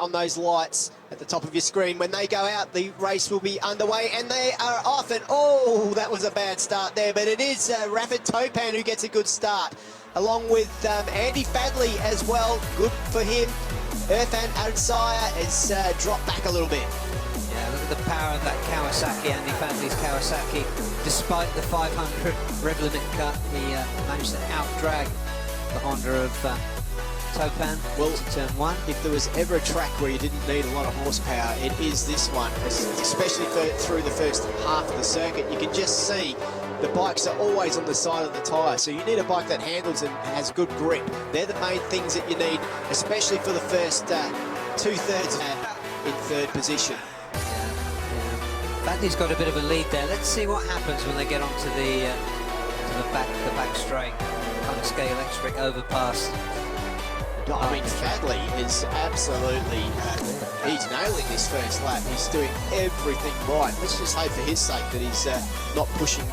on those lights at the top of your screen. When they go out, the race will be underway, and they are off. And oh, that was a bad start there, but it is Rapid Topan who gets a good start, along with Andy Fadley as well. Good for him. Irfan Adsaya has dropped back a little bit. Yeah, look at the power of that Kawasaki, Andy Fadley's Kawasaki. Despite the 500 rev limit cut, he managed to out-drag the Honda of Topan into turn one. If there was ever a track where you didn't need a lot of horsepower, it is this one, especially through the first half of the circuit. You can just see the bikes are always on the side of the tyre, so you need a bike that handles and has good grip. They're the main things that you need, especially for the first two-thirds in third position. Fadley's got a bit of a lead there. Let's see what happens when they get onto the back straight, on the scale electric overpass. I mean, Fadley is absolutely, he's nailing this first lap. He's doing everything right. Let's just hope for his sake that he's not pushing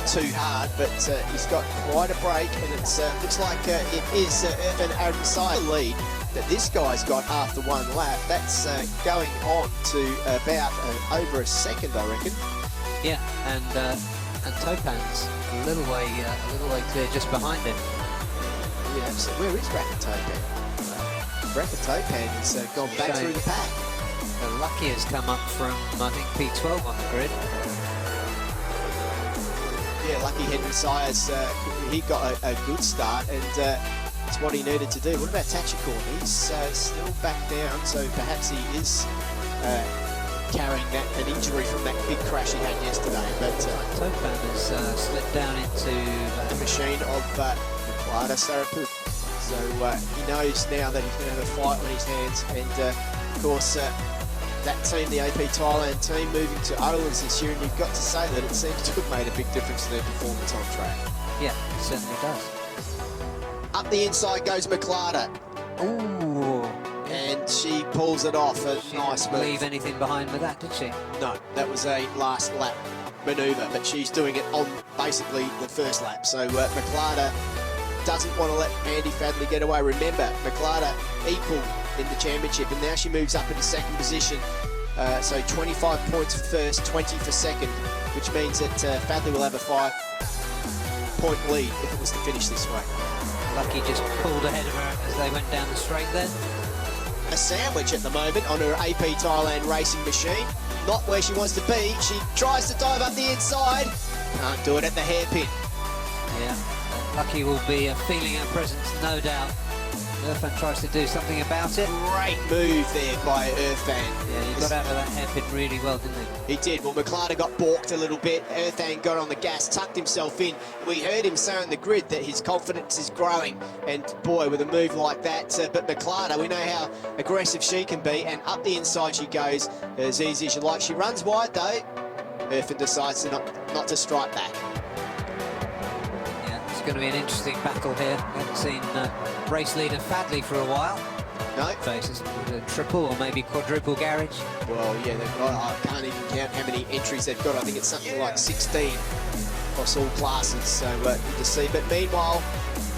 too hard, but he's got quite a break, and it looks like it is an outside lead that this guy's got after one lap. That's going on to about over a second, I reckon. Yeah, and Topan's a little way clear just behind him. Yeah, so where is Rapid Topan? Rapid Topan has gone back through the pack. Lucky has come up from, I think, P12 on the grid. Yeah, Lucky Henry Sires, he got a good start, and it's what he needed to do. What about Tachicorn? He's still back down, so perhaps he is carrying an injury from that big crash he had yesterday. But Topan has slipped down into the machine of Maklada Sarapu. So he knows now that he's going to have a fight on his hands, and of course that team, the AP Thailand team, moving to Olan's this year, and you've got to say that it seems to have made a big difference to their performance on track. Yeah, it certainly does. Up the inside goes Maklada. Ooh. And she pulls it off. A nice move. Didn't leave anything behind with that, did she? No, that was a last lap manoeuvre, but she's doing it on basically the first lap. So Maklada doesn't want to let Andy Fadley get away. Remember, Maklada equal in the championship, and now she moves up into second position. So 25 points for first, 20 for second, which means that Fadley will have a 5-point lead if it was to finish this way. Lucky just pulled ahead of her as they went down the straight then. A sandwich at the moment on her AP Thailand racing machine. Not where she wants to be. She tries to dive up the inside. Can't do it at the hairpin. Yeah, Lucky will be feeling her presence, no doubt. Irfan tries to do something about it. Great move there by Irfan. Yeah, he got out of that hairpin really well, didn't he? He did. Well, Maklada got balked a little bit. Irfan got on the gas, tucked himself in. We heard him say on the grid that his confidence is growing. And boy, with a move like that, but Maklada, we know how aggressive she can be, and up the inside she goes as easy as you like. She runs wide though. Irfan decides to not to strike back. It's going to be an interesting battle here. I haven't seen race leader Fadley for a while. No. Faces a triple or maybe quadruple garage. Well, yeah, they've got, I can't even count how many entries they've got. I think it's something like 16 across all classes, so good to see. But meanwhile,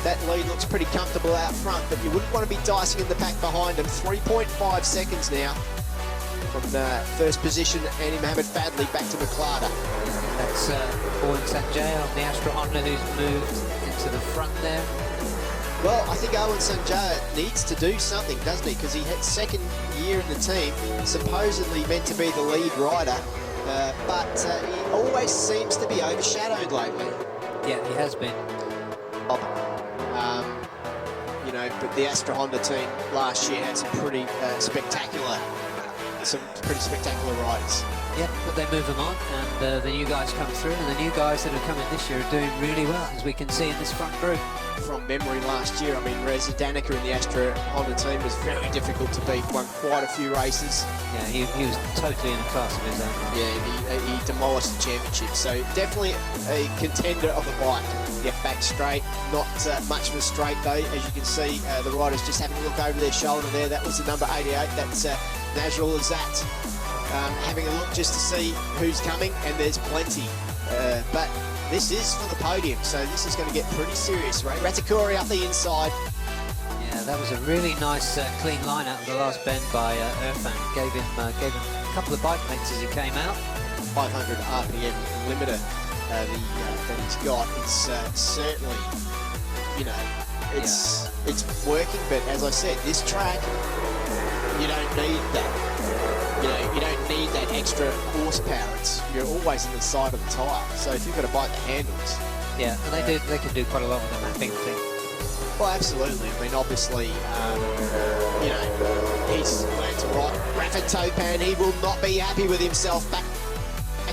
that lead looks pretty comfortable out front, but you wouldn't want to be dicing in the pack behind them. 3.5 seconds now from first position, Andy Mohammed Fadley back to Maklada. That's Owen Sanjay on the Astra Honda, who's moved into the front there. Well, I think Owen Sanjay needs to do something, doesn't he? Because he had second year in the team, supposedly meant to be the lead rider, but he always seems to be overshadowed lately. Yeah, he has been. You know, but the Astra Honda team last year had some pretty spectacular riders. Yeah, but they move them on, and the new guys come through, and the new guys that have come in this year are doing really well, as we can see in this front group. From memory last year, I mean, Reza Danica in the Astra Honda team was very difficult to beat, won quite a few races. Yeah, he was totally in a class of his own. Yeah, he demolished the championship, so definitely a contender of the bike. Get back straight, not much of a straight though, as you can see, the riders just having a look over their shoulder there. That was the number 88, that's Nazrul Azat. Having a look just to see who's coming, and there's plenty. But this is for the podium, so this is going to get pretty serious, right? Ratakuri up the inside. Yeah, Yeah, that was a really nice clean line out of the last bend by Irfan. Gave him a couple of bike lengths as he came out. 500 RPM limiter that he's got. It's certainly, you know, it's working. But as I said, this track, you don't need that. You know, you don't need that extra horsepower. You're always on the side of the tyre. So if you've got to bite the handles. Yeah, and they can do quite a lot with the mapping thing. Well, absolutely. I mean, obviously, you know, he's learned to ride rapid toe pan. He will not be happy with himself back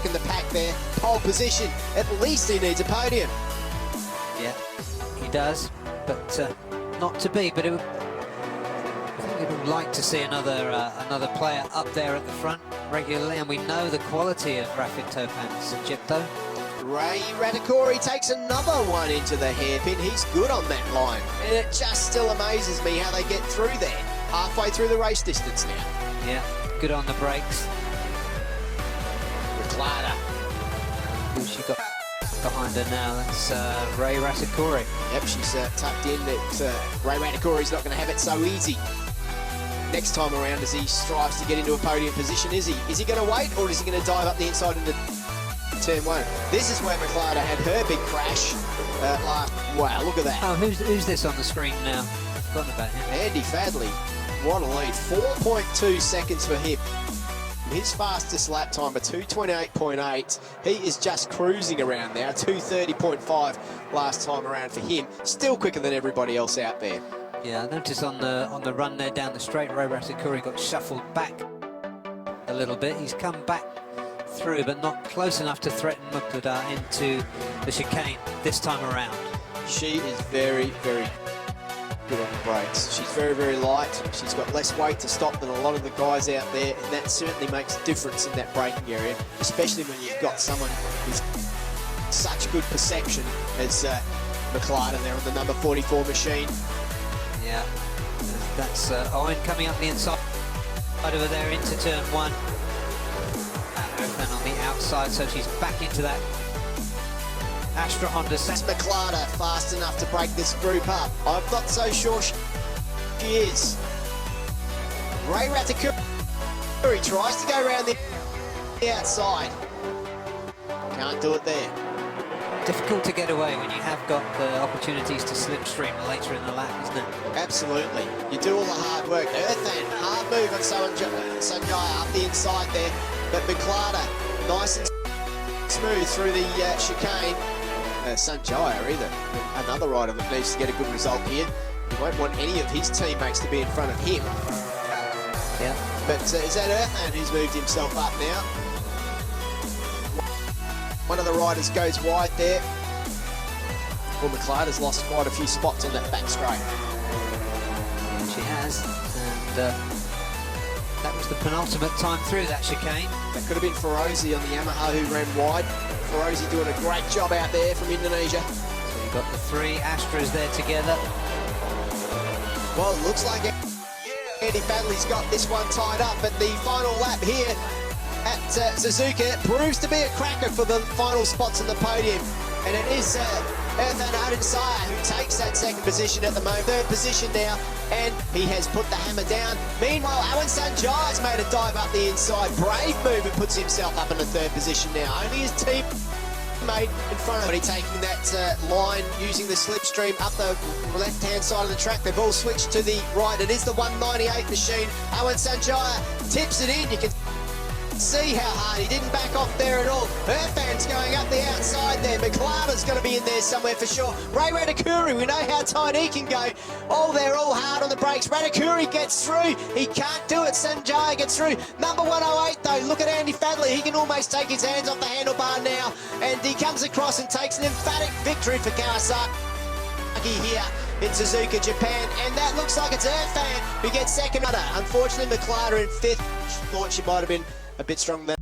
in the pack there. Pole position. At least he needs a podium. Yeah, he does, but not to be. But I think we would like to see another player up there at the front regularly, and we know the quality of rapid toe pans, Egypto. Ray Radicori takes another one into the hairpin. He's good on that line. And it just still amazes me how they get through there. Halfway through the race distance now. Yeah, good on the brakes. Clara. Who's she got behind her now? That's Ray Radicori. Yep, she's tucked in. Ray Radicori's not going to have it so easy next time around as he strives to get into a podium position, is he? Is he going to wait, or is he going to dive up the inside into turn one? This is where McLeod had her big crash last. Wow, look at that. Oh, who's this on the screen now? I've forgotten about him. Andy Fadley, what a lead. 4.2 seconds for him. His fastest lap time of 2:28.8. He is just cruising around now. 2:30.5 last time around for him. Still quicker than everybody else out there. Yeah, I noticed on the run there down the straight, Ray Radicori got shuffled back a little bit. He's come back through, but not close enough to threaten Muqtada into the chicane this time around. She is very, very good on the brakes. She's very, very light. She's got less weight to stop than a lot of the guys out there, and that certainly makes a difference in that braking area, especially when you've got someone with such good perception as McLaren there on the number 44 machine. Yeah, that's Owen coming up the inside over there into turn one. And on the outside, so she's back into that Astra Honda. Is McLaren fast enough to break this group up? I'm not so sure she is. Ray Radicori tries to go around the outside. Can't do it there. Difficult to get away when you have got the opportunities to slipstream later in the lap, isn't it? Absolutely. You do all the hard work. Earthan, hard move on Sanjaya up the inside there. But McLaren, nice and smooth through the chicane. Sanjaya either. Another rider that needs to get a good result here. He won't want any of his teammates to be in front of him. Yeah. But is that Earthan who's moved himself up now? One of the riders goes wide there. Well, McLeod has lost quite a few spots in that back straight. Yeah, she has. And that was the penultimate time through that chicane. That could have been Ferozi on the Yamaha who ran wide. Ferozi doing a great job out there from Indonesia. So you've got the three Astras there together. Well, it looks like Andy Fadley's got this one tied up, but the final lap here at Suzuka proves to be a cracker for the final spots on the podium. And it is Earthan Adensaya who takes that second position at the moment. Third position now, and he has put the hammer down. Meanwhile, Awan Sanjai's made a dive up the inside. Brave move and puts himself up in the third position now. Only his teammate in front of him. Taking that line, using the slipstream up the left-hand side of the track. They've all switched to the right. It is the 198 machine. Awan Sanjaya tips it in. You can see how hard he didn't back off there at all. Irfan's going up the outside there. McLeod's going to be in there somewhere for sure. Ray Radicori, we know how tight he can go. Oh, they're all hard on the brakes. Radicori gets through. He can't do it. Sanjaya gets through. Number 108 though, look at Andy Fadley. He can almost take his hands off the handlebar now. And he comes across and takes an emphatic victory for Kawasaki here in Suzuka, Japan. And that looks like it's Irfan who gets second. Unfortunately, McLeod in fifth. Thought she might have been a bit strong there.